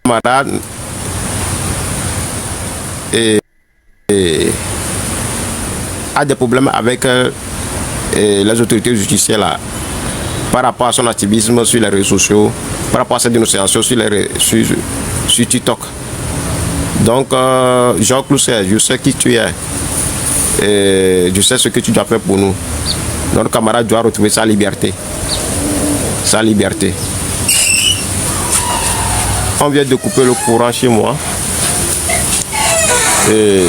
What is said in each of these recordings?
camarade a des problèmes avec les autorités judiciaires là, par rapport à son activisme sur les réseaux sociaux, par rapport à sa dénonciation sur TikTok. Donc, Jean Clousset, je sais qui tu es. Et je sais ce que tu dois faire pour nous. Notre camarade doit retrouver sa liberté. Sa liberté. On vient de couper le courant chez moi. Et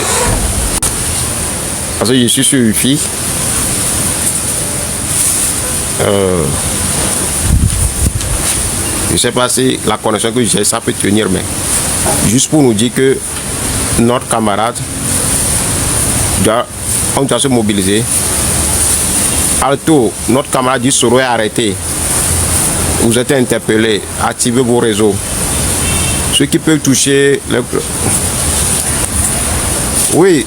parce que je suis sur Wi-Fi. Je ne sais pas si la connexion que j'ai, ça peut tenir, mais juste pour nous dire que notre camarade, on doit se mobiliser. Alto, notre camarade dit Soro est arrêté. Vous êtes interpellé, activez vos réseaux. Ceux qui peuvent toucher... Oui,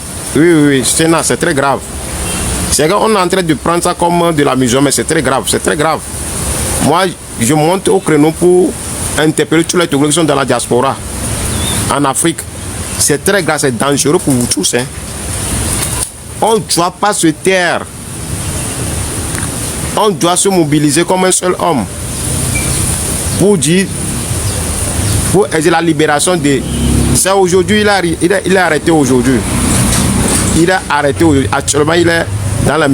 c'est très grave. On est en train de prendre ça comme de l'amusement, mais c'est très grave, c'est très grave. Moi, je monte au créneau pour interpeller tous les Togolais qui sont dans la diaspora, en Afrique. C'est très grave, c'est dangereux pour vous tous. Hein. On ne doit pas se taire. On doit se mobiliser comme un seul homme pour dire, pour aider la libération des... C'est aujourd'hui, il est arrêté aujourd'hui. Il est arrêté aujourd'hui. Actuellement, il est dans la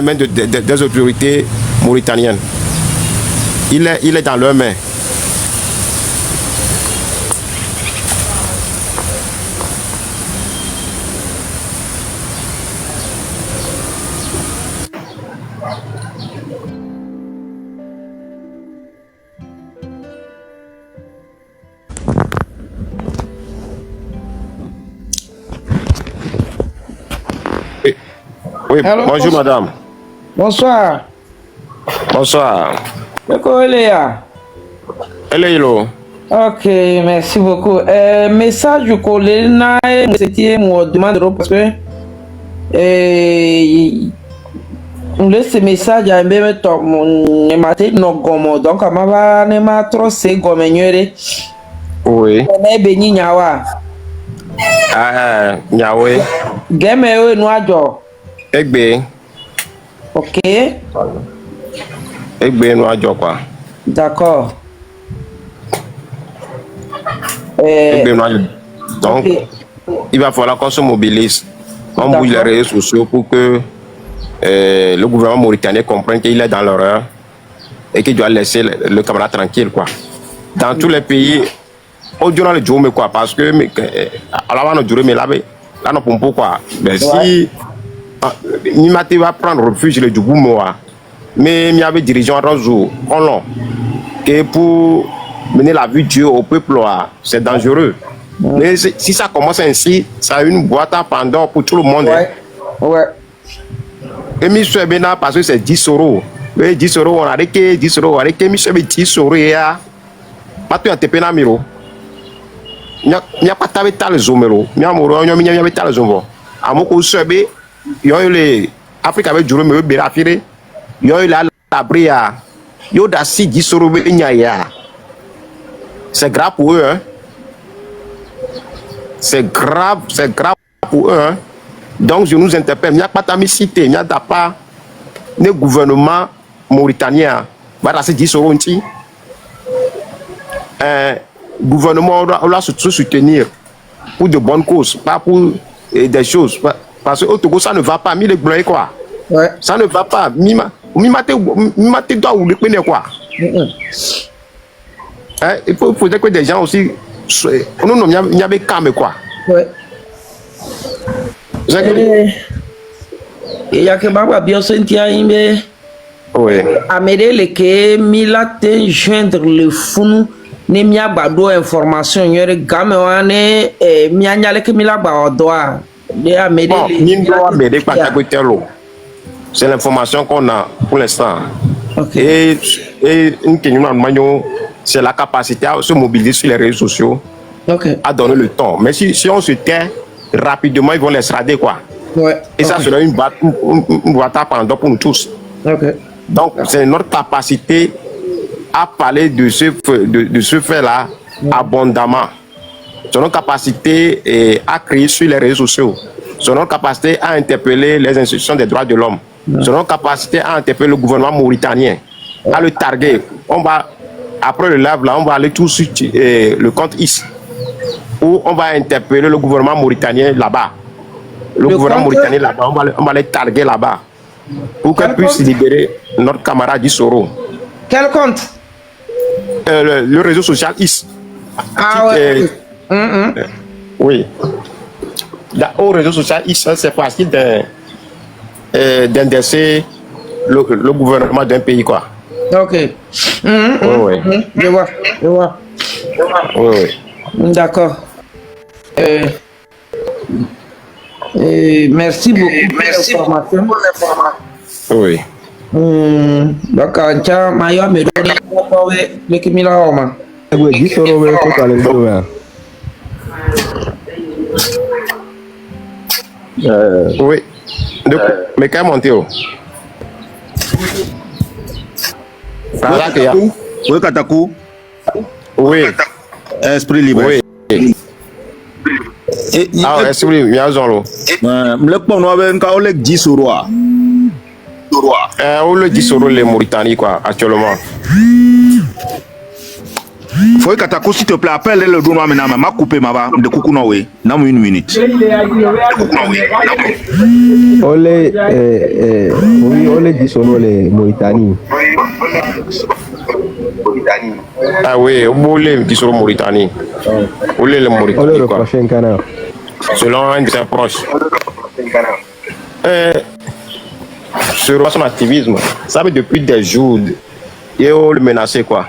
main des autorités mauritaniennes. Il est dans leurs mains. Oui, alors, bonjour madame. Bonsoir. Bonsoir. D'accord, Eléa. Elélo. Ok, merci beaucoup. Message du collègue, c'était mon demande parce que on laisse ce message à même temps mon matin non gomo donc à ma va ne ma trop c'est gomenyere. Oui. On est béni nyawa. Ah, nyawe. Game e no ajo. Egbe. Ok. Egbe no ajo quoi. D'accord. Egbe no ajo. Donc, okay. Il va falloir qu'on se mobilise. On bouge les réseaux sociaux pour que le gouvernement mauritanien comprenne qu'il est dans l'horreur et qu'il doit laisser le camarade tranquille quoi. Dans tous les pays, au durant le jour, quoi, parce que alors on a duré mais là non pour quoi. Mais si Nimati va prendre refuge le Djougou moi, mais il y avait dirigeant Rozo, que pour mener la vie de Dieu au peuple, c'est dangereux. Mais si ça commence ainsi, ça a une boîte à Pandore pour tout le monde. Ouais. Ouais. Et Michel Bena, parce que c'est 10 euros. 10 euros, on a arrêté 10 euros, on a arrêté Michel 10 euros. Pas tout à te péna miro. Il n'y a pas de tal zomero. Il y a un tal zomero. À mon coup, il y a eu les Afrique avec Jérôme et Bérafiré. Il y a eu la bria. Il y a eu d'assis 10 euros. C'est grave pour eux. Hein. C'est grave pour eux. Hein. Donc, je nous interpelle. Il n'y a pas de cité, il n'y a pas de gouvernement mauritanien. Voilà, c'est 10 euros. Gouvernement doit se soutenir pour de bonnes causes, pas pour des choses. Parce que au Togo, ça ne va pas. Mi le blanc quoi. Ouais. Ça ne va pas. Mimate doit ou le connaître quoi. Il faudrait que des gens aussi. Non, il y avait calme quoi. Ouais. Et il y a que ma bien senti à imbe. Oui. Amédée le que milate joindre le fou ne mia bado information yore game wane mia nyale ke mila ba odoa de Amédée c'est l'information qu'on a pour l'instant. Okay. Et c'est la capacité à se mobiliser sur les réseaux sociaux, okay, à donner le temps. Mais si on se tait rapidement, ils vont les rader quoi. Ouais. Et ça sera une bataille pendant pour nous tous. Okay. Donc c'est notre capacité a parlé de ce fait-là abondamment. Son capacité à créer sur les réseaux sociaux. Son capacité à interpeller les institutions des droits de l'homme. Son capacité à interpeller le gouvernement mauritanien, à le targuer. On va, après le live, là, on va aller tout sur le compte IS, où on va interpeller le gouvernement mauritanien là-bas. Le gouvernement mauritanien là-bas, on va les targuer là-bas. Pour qu'elle puisse libérer notre camarade Issoro. Quel compte? Le réseau social IS. Ah ouais. Oui. Au réseau social IS, c'est facile d'indexer le gouvernement d'un pays, quoi. Ok. Oui. Je vois. Oui. D'accord. Merci beaucoup pour l'information. Oui. Donc, tiens, Mayo me donne le Kimila Oma. Oui, oui. Mais quand monter Oui, Katakou. Oui. Esprit libre. Oui. Ah, esprit libre, bien sûr. Le pont avec un collègue 10 euros. On le dit sur les Mauritanie, quoi, actuellement. Faut que Katakou, s'il te plaît, appelle le doigt maintenant. Ma coupé ma de Kukunawe. Dans une minute. On les dit sur les Mauritanie. Ah oui, on les dit sur Mauritanie. On les Mauritanie, quoi. Selon un de ses proches. Sur son activisme, ça fait depuis des jours, et on le menace, quoi.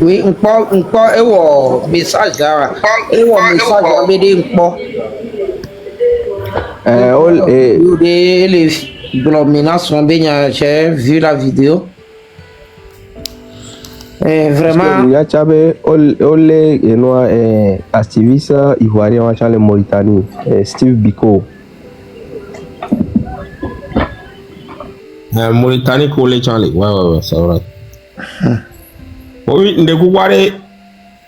Oui, un message là. Les menaces sont bien, j'ai vu la vidéo. Vraiment. Il y a un activiste ivoirien en Mauritanie, Steve Biko. Mauritanie pour les Charlie. Ouais, c'est vrai. Oui, ne couperez.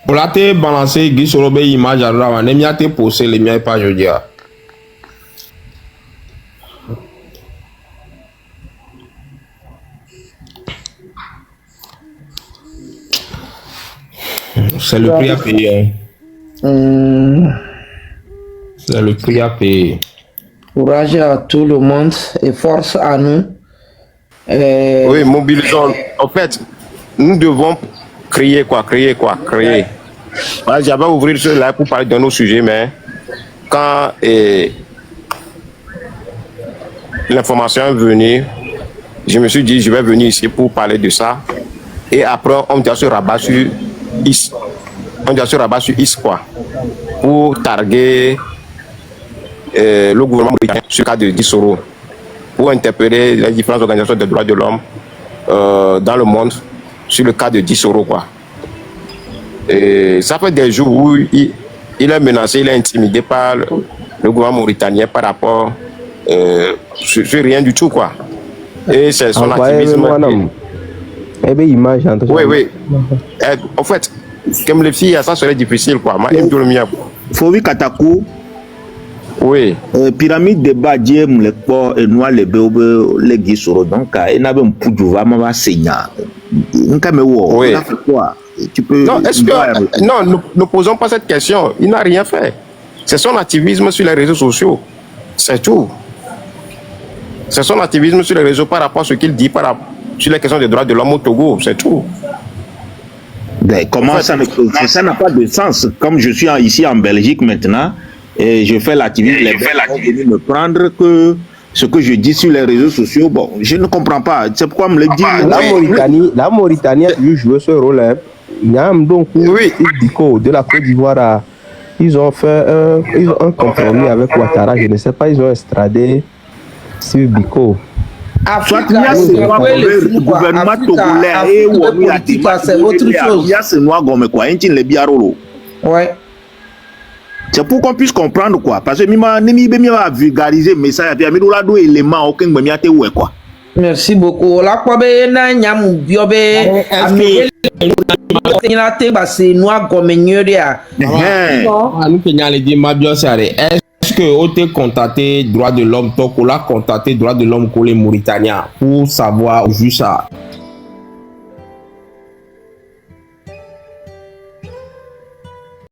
On l'a été balancé, Guy sur l'obé image à l'heure, on a été posé les miens pas jeudi. C'est le prix à payer. C'est le prix à payer. Courage à tout le monde et force à nous. Oui, mobilisons. En fait, nous devons créer. Voilà, j'avais ouvert ce live pour parler de nos sujets, mais quand l'information est venue, je me suis dit, je vais venir ici pour parler de ça. Et après, on doit se rabattre sur IS. Quoi. Pour targuer le gouvernement mauritanien sur le cas de Issoro. Pour interpeller les différentes organisations des droits de l'homme dans le monde sur le cas de Issoro, quoi. Et ça fait des jours où il est menacé, il est intimidé par le gouvernement mauritanien par rapport sur rien du tout, quoi. Et c'est son activisme. Oui. En fait, comme les filles, ça serait difficile, quoi. Faut que Katakou. Oui. Pyramide de Badier, le port et noir, les béobés, les guisoro. Donc, il n'a pas un pouvoir, maman, seigneur. Oui. Tu peux. Non, est-ce que. Non, ne posons pas cette question. Il n'a rien fait. C'est son activisme sur les réseaux sociaux. C'est tout. C'est son activisme sur les réseaux par rapport à ce qu'il dit sur les questions des droits de l'homme au Togo. C'est tout. Ben, comment ça n'a pas de sens? Comme je suis ici en Belgique maintenant, et je fais l'activisme, les Belges vont venir me prendre que ce que je dis sur les réseaux sociaux, bon, je ne comprends pas. C'est pourquoi me le dit. La Mauritanie a dû jouer ce rôle. Donc, de la Côte d'Ivoire, ils ont fait un compromis avec Ouattara. Je ne sais pas, ils ont extradé Steve Biko. Soit il y a ce gouvernement togolais et c'est autre chose. Il y a ce noir comme quoi, ouais. C'est pour qu'on puisse comprendre quoi. Parce que je vais vulgariser le message et puis je vais élément aucun me quoi. Merci beaucoup. La quoi be na nyamu biobe amele la te ba se no agomenyo dia. Nous que nyale di mabio sare. Est-ce que on t'a contacté droit de l'homme, toi qu'on l'a contacté droit de l'homme pour les Mauritaniens pour savoir juste ça?